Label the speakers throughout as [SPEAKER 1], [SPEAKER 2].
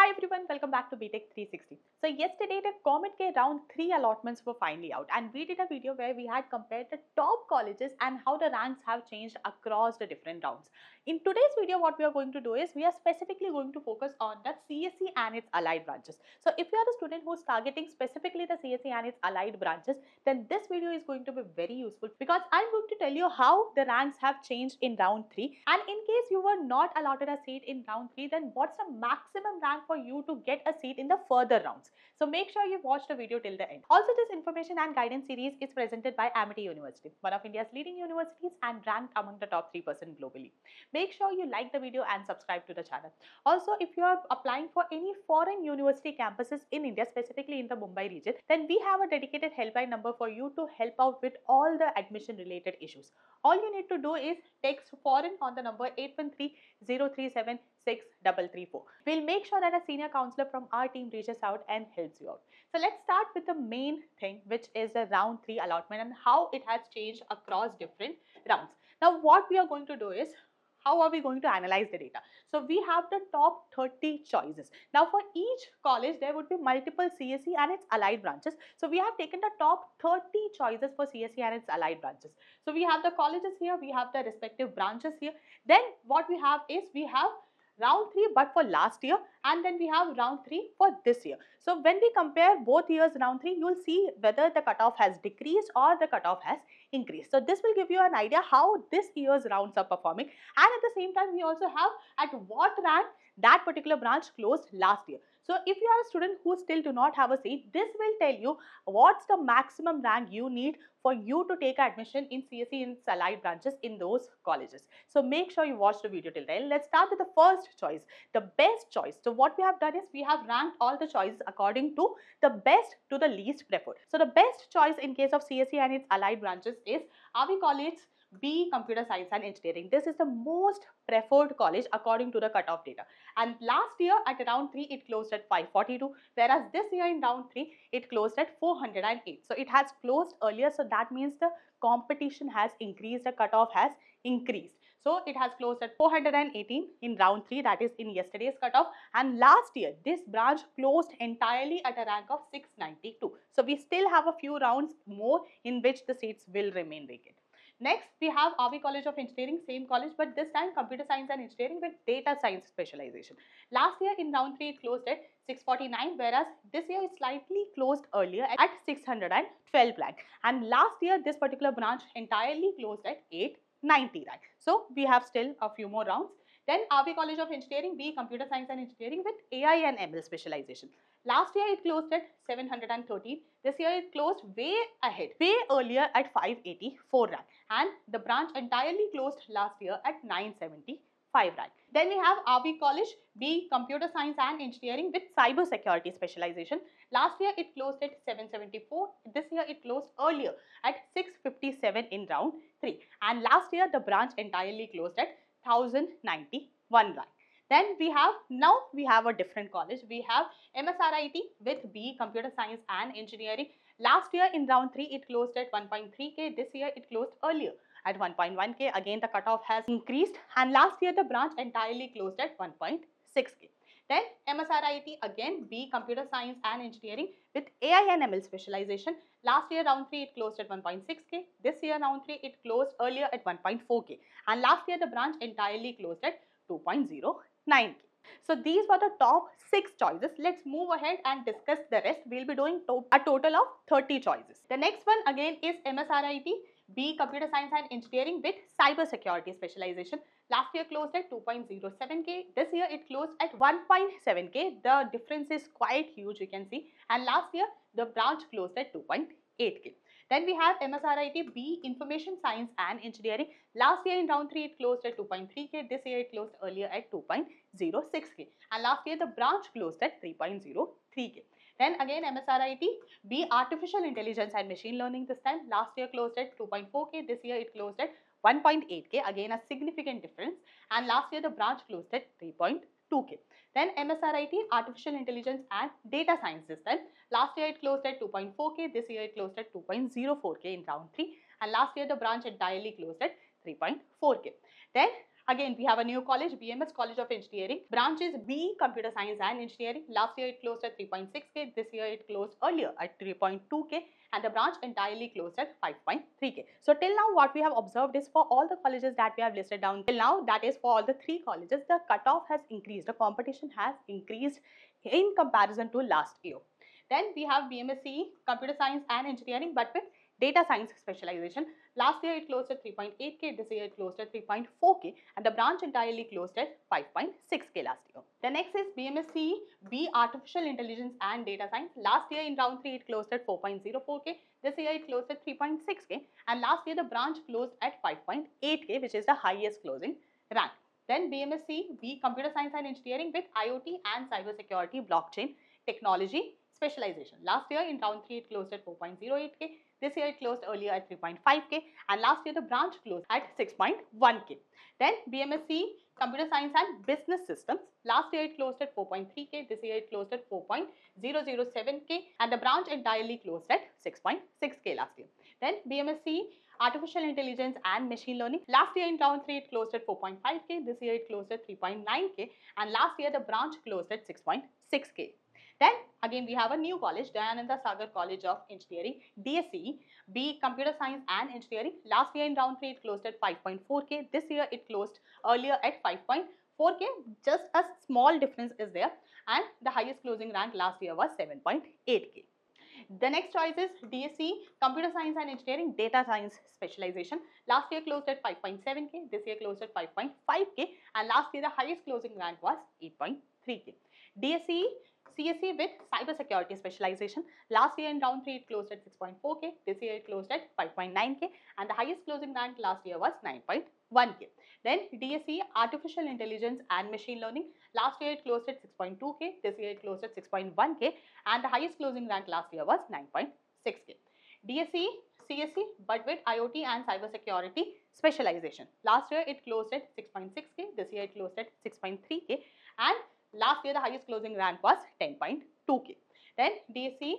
[SPEAKER 1] Hi everyone, welcome back to Btech360. So yesterday the COMEDK round 3 allotments were finally out, and we did a video where we had compared the top colleges and how the ranks have changed across the different rounds. In today's video what we are going to do is we are specifically going to focus on the CSE and its allied branches. So if you are a student who is targeting specifically the CSE and its allied branches, then this video is going to be very useful because I'm going to tell you how the ranks have changed in round 3, and in case you were not allotted a seat in round 3, then what's the maximum rank for you to get a seat in the further rounds. So make sure you watch the video till the end. Also, this information and guidance series is presented by Amity University, one of India's leading universities and ranked among the top 3% globally. Make sure you like the video and subscribe to the channel. Also, if you are applying for any foreign university campuses in India, specifically in the Mumbai region, then we have a dedicated helpline number for you to help out with all the admission related issues. All you need to do is text foreign on the number 813-037-6334. We'll make sure that a senior counselor from our team reaches out and helps you out. So let's start with the main thing, which is the round 3 allotment and how it has changed across different rounds. Now what we are going to do is, how are we going to analyze the data? So we have the top 30 choices. Now for each college there would be multiple CSE and its allied branches. So we have taken the top 30 choices for CSE and its allied branches. So we have the colleges here, we have the respective branches here. Then what we have is we have round 3 but for last year, and then we have round 3 for this year. So when we compare both years round 3, you will see whether the cutoff has decreased or the cutoff has increased. So this will give you an idea how this year's rounds are performing, and at the same time we also have at what rank that particular branch closed last year. So if you are a student who still do not have a seat, this will tell you what's the maximum rank you need for you to take admission in CSE and allied branches in those colleges. So make sure you watch the video till then. Let's start with the first choice, the best choice. So what we have done is we have ranked all the choices according to the best to the least preferred. So the best choice in case of CSE and its allied branches is RV College B Computer Science and Engineering. This is the most preferred college according to the cutoff data. And last year at round 3 it closed at 542, whereas this year in round 3 it closed at 408. So it has closed earlier, so that means the competition has increased, the cutoff has increased. So it has closed at 418 in round 3, that is in yesterday's cutoff, and last year this branch closed entirely at a rank of 692. So we still have a few rounds more in which the seats will remain vacant. Next, we have RV College of Engineering, same college, but this time Computer Science and Engineering with Data Science specialization. Last year in round 3, it closed at 649, whereas this year it slightly closed earlier at 612 rank. And last year, this particular branch entirely closed at 890 rank. So we have still a few more rounds. Then RV College of Engineering B Computer Science and Engineering with AI and ML specialization. Last year it closed at 713. This year it closed way ahead, way earlier at 584 rank. And the branch entirely closed last year at 975 rank. Then we have RV College B Computer Science and Engineering with Cyber Security specialization. Last year it closed at 774. This year it closed earlier at 657 in round 3. And last year the branch entirely closed at 1091 rank. Then we have a different college. We have MSRIT with B Computer Science and Engineering. Last year in round 3 it closed at 1.3k. This year it closed earlier at 1.1k. Again the cutoff has increased, and last year the branch entirely closed at 1.6k. Then MSRIT again B Computer Science and Engineering with AI and ML specialization. Last year round 3 it closed at 1.6k. This year round 3 it closed earlier at 1.4k. And last year the branch entirely closed at 2.09k. So these were the top 6 choices. Let's move ahead and discuss the rest. We'll be doing a total of 30 choices. The next one again is MSRIT B Computer Science and Engineering with Cyber Security specialization. Last year closed at 2.07k. This year it closed at 1.7k. The difference is quite huge, you can see. And last year the branch closed at 2.8k. Then we have MSRIT B Information Science and Engineering. Last year in round 3 it closed at 2.3k. This year it closed earlier at 2.06k. And last year the branch closed at 3.03k. Then again MSRIT B Artificial Intelligence and Machine Learning this time. Last year closed at 2.4k. This year it closed at 1.8k. Again a significant difference. And last year the branch closed at 3.2k. Then MSRIT Artificial Intelligence and Data Science this time. Last year it closed at 2.4k. This year it closed at 2.04k in round 3. And last year the branch entirely closed at 3.4k. Then Again, we have a new college, BMS College of Engineering. Branch is B, Computer Science and Engineering. Last year it closed at 3.6K. This year it closed earlier at 3.2K. And the branch entirely closed at 5.3K. So till now what we have observed is for all the colleges that we have listed down till now, that is for all the 3 colleges, the cutoff has increased. The competition has increased in comparison to last year. Then we have BMSCE, Computer Science and Engineering, but with data science specialization. Last year it closed at 3.8K, this year it closed at 3.4K, and the branch entirely closed at 5.6K last year. The next is BMSCE, B, Artificial Intelligence and Data Science. Last year in round 3 it closed at 4.04K, this year it closed at 3.6K, and last year the branch closed at 5.8K, which is the highest closing rank. Then BMSCE, B, Computer Science and Engineering with IoT and Cybersecurity Blockchain Technology specialization. Last year in round 3 it closed at 4.08K, this year it closed earlier at 3.5K, and last year the branch closed at 6.1K. Then BMSCE, Computer Science and Business Systems. Last year it closed at 4.3K, this year it closed at 4.007K, and the branch entirely closed at 6.6K last year. Then BMSCE, Artificial Intelligence and Machine Learning. Last year in round 3 it closed at 4.5K, this year it closed at 3.9K, and last year the branch closed at 6.6K. Then again we have a new college, Dayananda Sagar College of Engineering, DSCE, B, Computer Science and Engineering. Last year in round 3 it closed at 5.4K, this year it closed earlier at 5.4K, just a small difference is there, and the highest closing rank last year was 7.8K. The next choice is DSCE, Computer Science and Engineering, Data Science specialization. Last year closed at 5.7K, this year closed at 5.5K, and last year the highest closing rank was 8.3K. DSCE, CSE with Cybersecurity specialization. Last year in round 3 it closed at 6.4K, this year it closed at 5.9K, and the highest closing rank last year was 9.1K. Then DSCE, Artificial Intelligence and Machine Learning. Last year it closed at 6.2K, this year it closed at 6.1K, and the highest closing rank last year was 9.6K. DSCE, CSE but with IoT and Cybersecurity specialization. Last year it closed at 6.6K, this year it closed at 6.3K, and last year the highest closing rank was 10.2K. Then DSCE,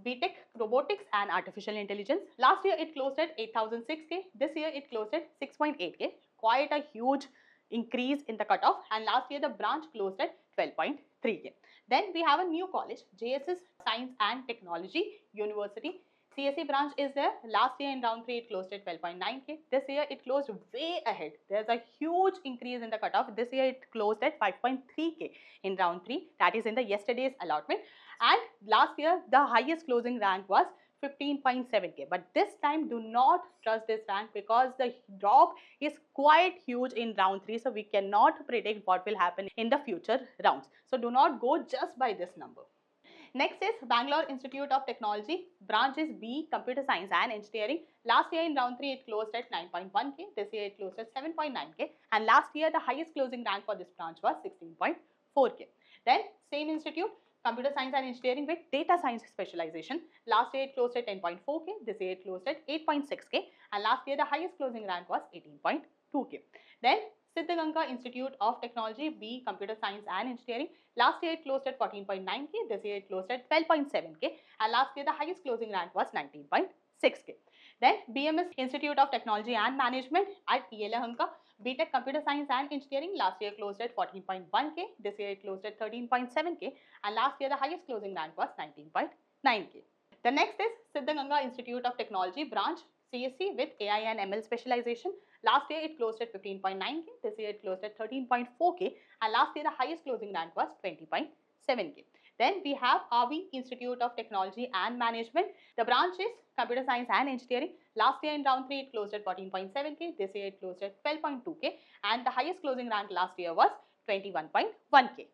[SPEAKER 1] Btech Robotics and Artificial Intelligence. Last year it closed at 8,006K, this year it closed at 6.8K. Quite a huge increase in the cutoff, and last year the branch closed at 12.3K. Then we have a new college, JSS Science and Technology University. CSE branch is there. Last year in round 3 it closed at 12.9K. This year it closed way ahead. There's a huge increase in the cutoff. This year it closed at 5.3K in round 3. That is in the yesterday's allotment. And last year the highest closing rank was 15.7K. But this time do not trust this rank because the drop is quite huge in round 3. So we cannot predict what will happen in the future rounds. So do not go just by this number. Next is Bangalore Institute of Technology. Branch is B, Computer Science and Engineering. Last year in round 3 it closed at 9.1K. This year it closed at 7.9K. And last year the highest closing rank for this branch was 16.4K. Then same institute, Computer Science and Engineering with Data Science specialization. Last year it closed at 10.4K. This year it closed at 8.6K. And last year the highest closing rank was 18.2K. Then Siddhaganga Institute of Technology, B, Computer Science and Engineering. Last year it closed at 14.9K, this year it closed at 12.7K, and last year the highest closing rank was 19.6K. Then BMS Institute of Technology and Management at Yelahanka, Btech Computer Science and Engineering. Last year closed at 14.1K, this year it closed at 13.7K, and last year the highest closing rank was 19.9K. The next is Siddhaganga Institute of Technology, branch CSE with AI and ML specialization. Last year it closed at 15.9K, this year it closed at 13.4K, and last year the highest closing rank was 20.7K. Then we have RV Institute of Technology and Management. The branch is Computer Science and Engineering. Last year in round 3 it closed at 14.7K, this year it closed at 12.2K, and the highest closing rank last year was 21.1K.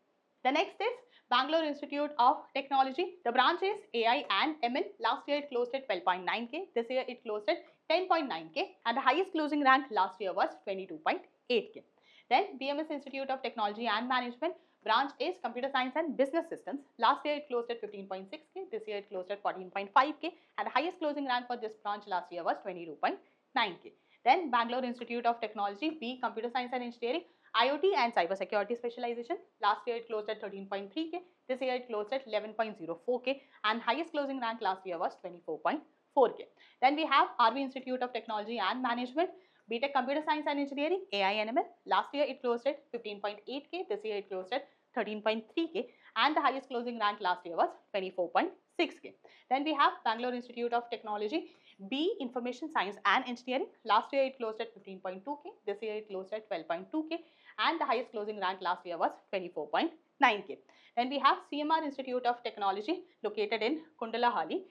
[SPEAKER 1] The next is Bangalore Institute of Technology. The branch is AI and ML. Last year it closed at 12.9K. This year it closed at 10.9K, and the highest closing rank last year was 22.8K. Then BMS Institute of Technology and Management. Branch is Computer Science and Business Systems. Last year it closed at 15.6K. This year it closed at 14.5K, and the highest closing rank for this branch last year was 22.9K. Then Bangalore Institute of Technology, B, Computer Science and Engineering, IoT and Cybersecurity specialization. Last year it closed at 13.3K. This year it closed at 11.04K, and highest closing rank last year was 24.4K. Then we have RV Institute of Technology and Management. Btech Computer Science and Engineering, AI and ML. Last year it closed at 15.8K. This year it closed at 13.3K. And the highest closing rank last year was 24.6K. Then we have Bangalore Institute of Technology, B Information Science and Engineering. Last year it closed at 15.2K. This year it closed at 12.2K. And the highest closing rank last year was 24.9K. Then we have CMR Institute of Technology located in Kundalahali.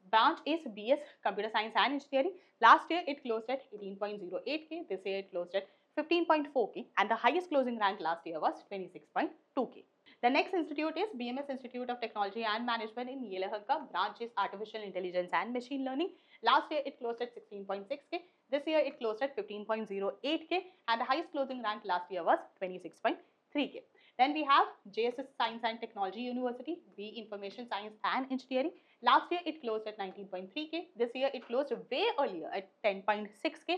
[SPEAKER 1] Branch is BS Computer Science and Engineering. Last year it closed at 18.08K. This year it closed at 15.4K. And the highest closing rank last year was 26.2K. The next institute is BMS Institute of Technology and Management in Yelahanka. Branch is Artificial Intelligence and Machine Learning. Last year it closed at 16.6K. This year it closed at 15.08K. And the highest closing rank last year was 26.3K. Then we have JSS Science and Technology University, B Information Science and Engineering. Last year it closed at 19.3K. This year it closed way earlier at 10.6K.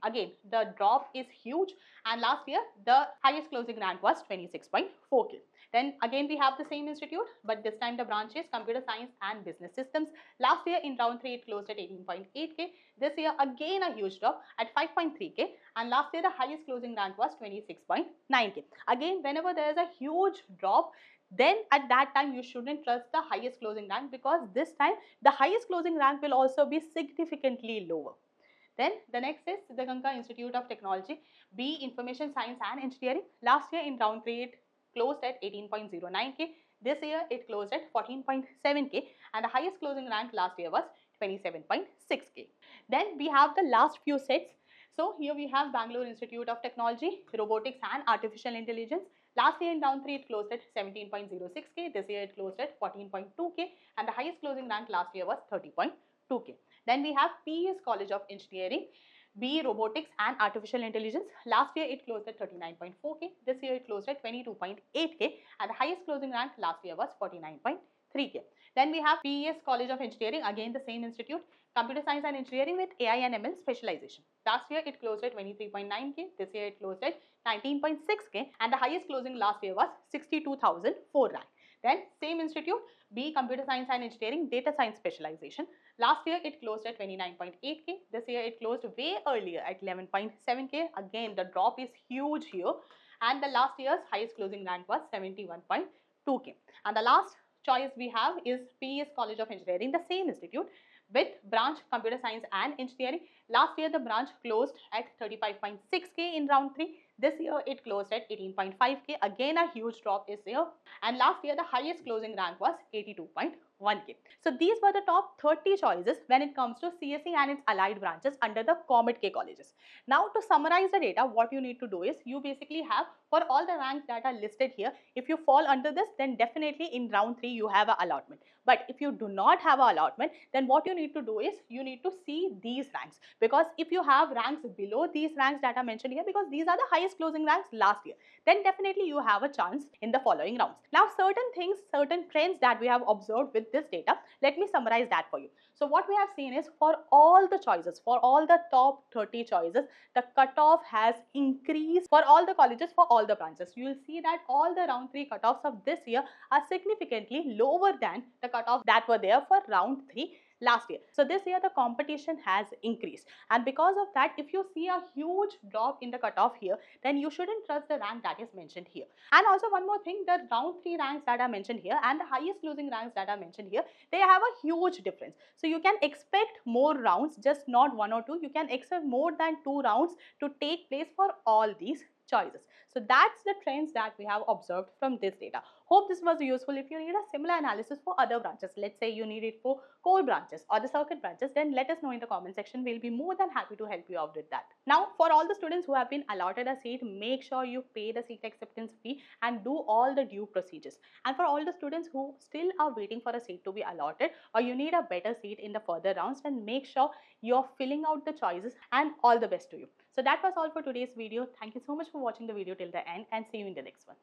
[SPEAKER 1] Again, the drop is huge, and last year the highest closing rank was 26.4K. Then again we have the same institute, but this time the branch is Computer Science and Business Systems. Last year in round 3 it closed at 18.8K. This year again a huge drop at 5.3K, and last year the highest closing rank was 26.9K. Again, whenever there is a huge drop, then at that time you shouldn't trust the highest closing rank, because this time the highest closing rank will also be significantly lower. Then the next is Siddhaganka Institute of Technology, B Information Science and Engineering. Last year in round 3 it closed at 18.09K. This year it closed at 14.7K, and the highest closing rank last year was 27.6K. Then we have the last few sets. So here we have Bangalore Institute of Technology, Robotics and Artificial Intelligence. Last year in round 3 it closed at 17.06K. This year it closed at 14.2K, and the highest closing rank last year was 30.2K. Then we have PES College of Engineering, B Robotics and Artificial Intelligence. Last year it closed at 39.4K. This year it closed at 22.8K, and the highest closing rank last year was 49.3K. Then we have PES College of Engineering, again the same institute, Computer Science and Engineering with AI and ML specialization. Last year it closed at 23.9K. This year it closed at 19.6K, and the highest closing last year was 62,004 rank. Then same institute, B Computer Science and Engineering Data Science specialization. Last year it closed at 29.8K. This year it closed way earlier at 11.7K. Again, the drop is huge here, and the last year's highest closing rank was 71.2K. And the last choice we have is PES College of Engineering, the same institute with branch Computer Science and Engineering. Last year the branch closed at 35.6K in round 3. This year it closed at 18.5K. Again a huge drop is there, and last year the highest closing rank was 82.1K. So these were the top 30 choices when it comes to CSE and its allied branches under the COMEDK colleges. Now to summarize the data, what you need to do is you basically have, for all the ranks that are listed here, if you fall under this, then definitely in round 3 you have an allotment. But if you do not have an allotment, then what you need to do is you need to see these ranks, because if you have ranks below these ranks that are mentioned here, because these are the highest closing ranks last year, then definitely you have a chance in the following rounds. Now certain things, certain trends that we have observed with this data, let me summarize that for you. So what we have seen is, for all the choices, for all the top 30 choices, the cutoff has increased for all the colleges, for all the branches. You will see that all the round 3 cutoffs of this year are significantly lower than the cutoff that were there for round 3 last year. So this year the competition has increased, and because of that, if you see a huge drop in the cutoff here, then you shouldn't trust the rank that is mentioned here. And also one more thing, the round 3 ranks that are mentioned here and the highest closing ranks that are mentioned here, they have a huge difference. So you can expect more rounds, just not 1 or 2. You can expect more than 2 rounds to take place for all these choices. So that's the trends that we have observed from this data. Hope this was useful. If you need a similar analysis for other branches, let's say you need it for core branches or the circuit branches, then let us know in the comment section. We'll be more than happy to help you out with that. Now, for all the students who have been allotted a seat, make sure you pay the seat acceptance fee and do all the due procedures. And for all the students who still are waiting for a seat to be allotted, or you need a better seat in the further rounds, then make sure you're filling out the choices, and all the best to you. So that was all for today's video. Thank you so much for watching the video till the end, and see you in the next one.